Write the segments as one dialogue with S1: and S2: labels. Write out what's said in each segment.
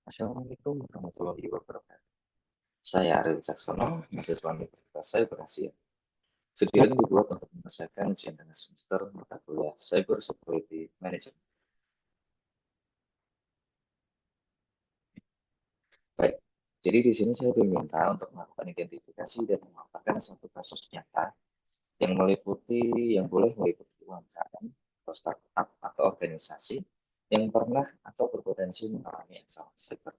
S1: Assalamualaikum warahmatullahi wabarakatuh. Saya Ariel Wicaksono, mahasiswa Universitas Cyber Asia. Video ini dibuat untuk menyelesaikan ujian tengah semester mata kuliah Cyber Security Management. Baik, jadi di sini saya diminta untuk melakukan identifikasi dan memaparkan suatu kasus nyata yang boleh meliputi UMKM, atau startup atau organisasi yang pernah atau berpotensi mengalami ancaman cyber.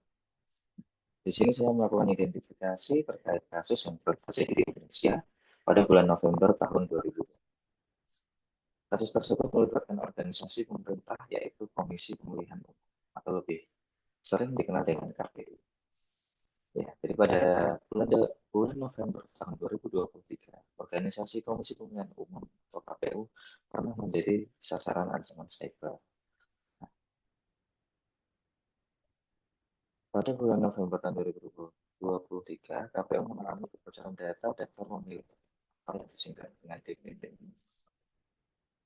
S1: Di sini saya melakukan identifikasi terkait kasus yang terjadi di Indonesia pada bulan November tahun 2000. Kasus tersebut melibatkan organisasi pemerintah yaitu Komisi Pemilihan Umum atau lebih sering dikenal dengan KPU. Ya, jadi pada bulan November tahun 2023, organisasi Komisi Pemilihan Umum atau KPU pernah menjadi sasaran ancaman cyber. Pada bulan November tahun 2023, KPU mengalami kebocoran data daftar pemilih yang disingkat dengan DPD.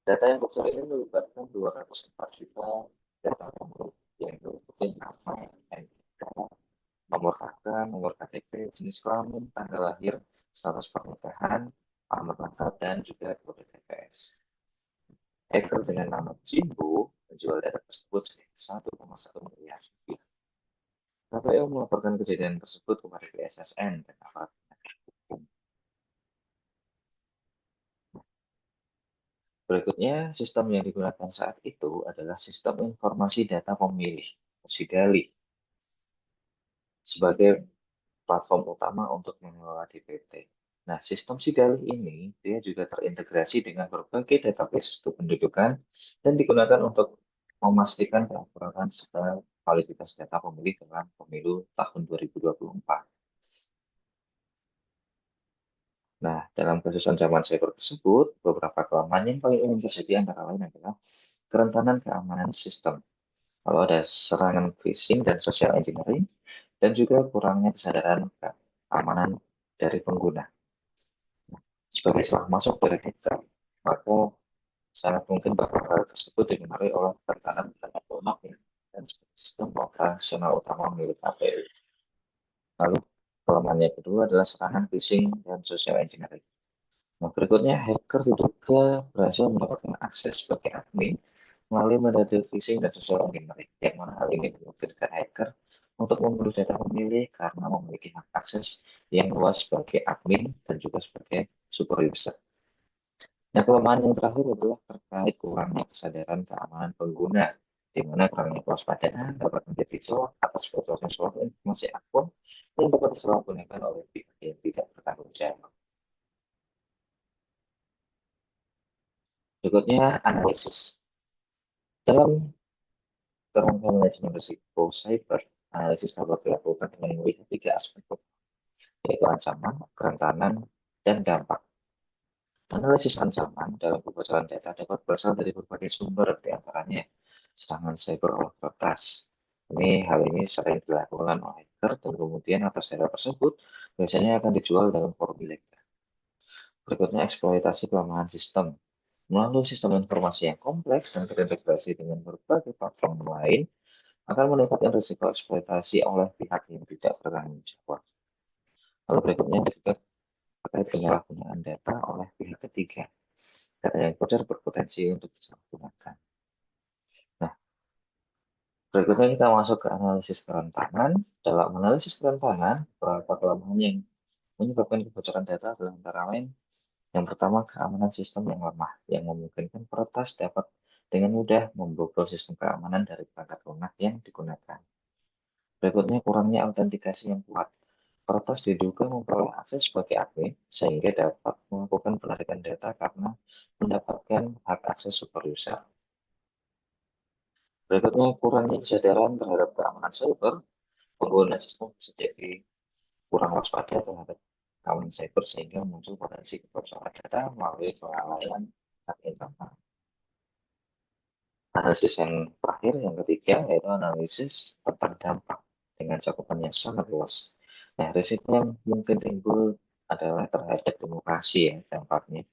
S1: Data yang bocor ini melibatkan 204 juta data pemilih yang meliputi nama, NIK, nomor KK, nomor KTP, jenis kelamin, tanggal lahir, status pernikahan, alamat lengkap, dan juga kode TPS. Hacker dengan nama Jimbo menjual data tersebut sekitar 1,1 miliar rupiah. KPU melaporkan kejadian tersebut kepada BSSN dan aparat penegak hukum. Berikutnya, sistem yang digunakan saat itu adalah sistem informasi data pemilih, SIDALI, sebagai platform utama untuk mengelola DPT. Nah, sistem SIDALI ini dia juga terintegrasi dengan berbagai database kependudukan dan digunakan untuk memastikan keakuratan serta kualitas data pemilih dalam pemilu tahun 2024. Nah, dalam kasus ancaman cyber tersebut, beberapa kelemahan yang paling umum terjadi antara lain adalah kerentanan keamanan sistem. Kalau ada serangan phishing dan social engineering, dan juga kurangnya kesadaran keamanan dari pengguna. Sebagai setelah masuk dari hacker, maka sangat mungkin bahwa hal tersebut dipengaruhi oleh kerentanan data ya, dan sistem operasional utama milik KPU. Lalu, kelemahan yang kedua adalah serangan phishing dan social engineering. Nah, berikutnya, hacker diduga berhasil mendapatkan akses sebagai admin melalui metode phishing dan social engineering, yang mana hal ini memungkinkan hacker untuk memperoleh data pemilih karena memiliki hak akses yang luas sebagai admin dan juga sebagai super user. Nah, kelemahan yang terakhir adalah terkait kurangnya kesadaran keamanan pengguna, di mana kurangnya kewaspadaan dapat menjadi celah atas bocornya suatu informasi akun yang dapat disalahgunakan oleh pihak yang tidak bertanggung jawab. Berikutnya, analisis. Dalam kerangka manajemen risiko cyber, analisis dapat dilakukan dengan melihat 3 aspek, yaitu ancaman, kerentanan, dan dampak. Analisis ancaman dalam kebocoran data dapat berasal dari berbagai sumber, diantaranya serangan cyber oleh kertas. Hal ini sering dilakukan oleh hacker dan kemudian atas data tersebut biasanya akan dijual dalam forum ilegal. Berikutnya, eksploitasi kelemahan sistem. Melalui sistem informasi yang kompleks dan terintegrasi dengan berbagai platform lain, akan meningkatkan risiko eksploitasi oleh pihak yang tidak bertanggung jawab. Lalu berikutnya juga terkait penyalahgunaan data oleh pihak ketiga. Data yang bocor berpotensi untuk disalahgunakan. Nah, berikutnya kita masuk ke analisis kerentanan. Dalam analisis kerentanan, beberapa kelemahan yang menyebabkan kebocoran data adalah antara lain yang pertama, keamanan sistem yang lemah, yang memungkinkan peretas dapat dengan mudah membobol sistem keamanan dari perangkat lunak yang digunakan. Berikutnya, kurangnya autentikasi yang kuat. Peretas diduga memperoleh akses sebagai admin, sehingga dapat melakukan penarikan data karena mendapatkan hak akses super user. Berikutnya, kurangnya kesadaran terhadap keamanan cyber. Pengguna sistem bisa jadi kurang waspada terhadap keamanan cyber sehingga muncul potensi kebocoran data melalui kelalaian hak internal. Analisis yang terakhir, yang ketiga, yaitu analisis tentang dampak dengan cakupan yang sangat luas. Nah, risiko yang mungkin timbul adalah terhadap demokrasi ya dampaknya.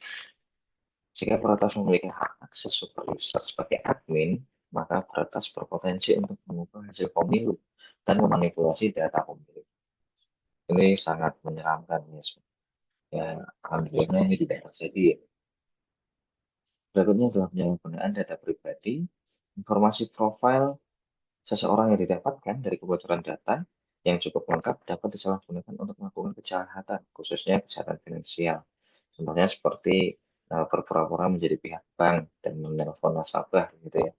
S1: Jika peretas memiliki hak akses super user sebagai admin, maka peretas berpotensi untuk mengubah hasil pemilu dan memanipulasi data pemilik. Ini sangat menyeramkan ya. Ya, alhamdulillah ini tidak terjadi ya. Berikutnya adalah penyalahgunaan data pribadi. Informasi profil seseorang yang didapatkan dari kebocoran data yang cukup lengkap dapat disalahgunakan untuk melakukan kejahatan, khususnya kejahatan finansial. Contohnya seperti berpura-pura menjadi pihak bank dan menelpon nasabah gitu ya.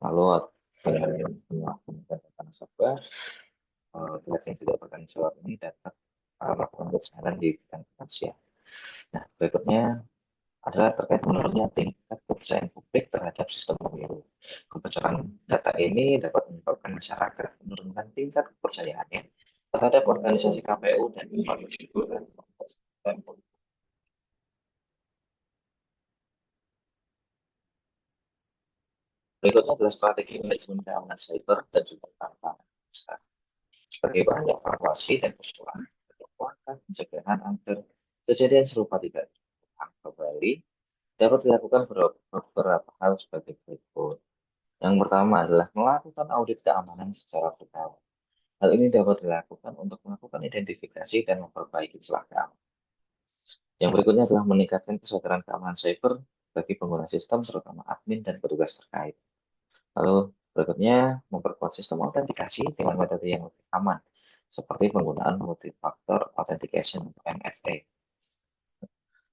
S1: Lalu dengan menggunakan data nasabah, pihak yang tidak bertanggung jawab ini dapat melakukan kejahatan di bidang finansial. Nah, berikutnya adalah terkait menurunnya tingkat kepercayaan publik terhadap sistem pemilu. Kebocoran data ini dapat menyebabkan masyarakat menurunkan tingkat kepercayaannya terhadap organisasi KPU dan lembaga hiburan. Berikutnya adalah strategi manajemen keamanan cyber dan juga tantangan besar. Sebagai bahan evaluasi dan usulan, langkah pencegahan agar kejadian serupa tidak terulang kembali dapat dilakukan beberapa hal sebagai berikut. Yang pertama adalah melakukan audit keamanan secara berkala. Hal ini dapat dilakukan untuk melakukan identifikasi dan memperbaiki celah keamanan. Yang berikutnya adalah meningkatkan kesadaran keamanan cyber bagi pengguna sistem, terutama admin dan petugas terkait. Lalu berikutnya, memperkuat sistem autentikasi dengan metode yang lebih aman, seperti penggunaan multi-factor authentication atau MFA.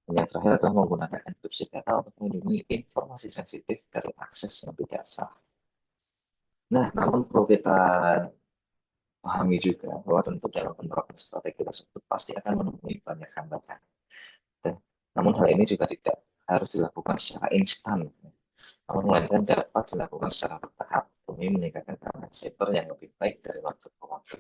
S1: Dan yang terakhir adalah menggunakan enkripsi data untuk melindungi informasi sensitif dari akses yang tidak sah. Nah, namun perlu kita pahami juga bahwa tentu dalam penerapan strategi tersebut pasti akan menemui banyak hambatan. Dan, namun hal ini juga tidak harus dilakukan secara instan, namun melainkan dapat dilakukan secara bertahap demi meningkatkan keamanan cyber yang lebih baik dari waktu ke waktu.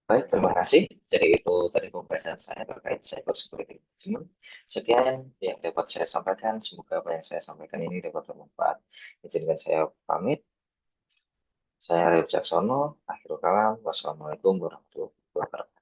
S1: Baik, terima kasih. Jadi itu tadi pembahasan saya terkait cyber security management. Sekian yang dapat saya sampaikan. Semoga apa yang saya sampaikan ini dapat bermanfaat. Izinkan saya pamit. Saya Arif Caksono. Akhirul kalam. Wassalamualaikum warahmatullahi wabarakatuh.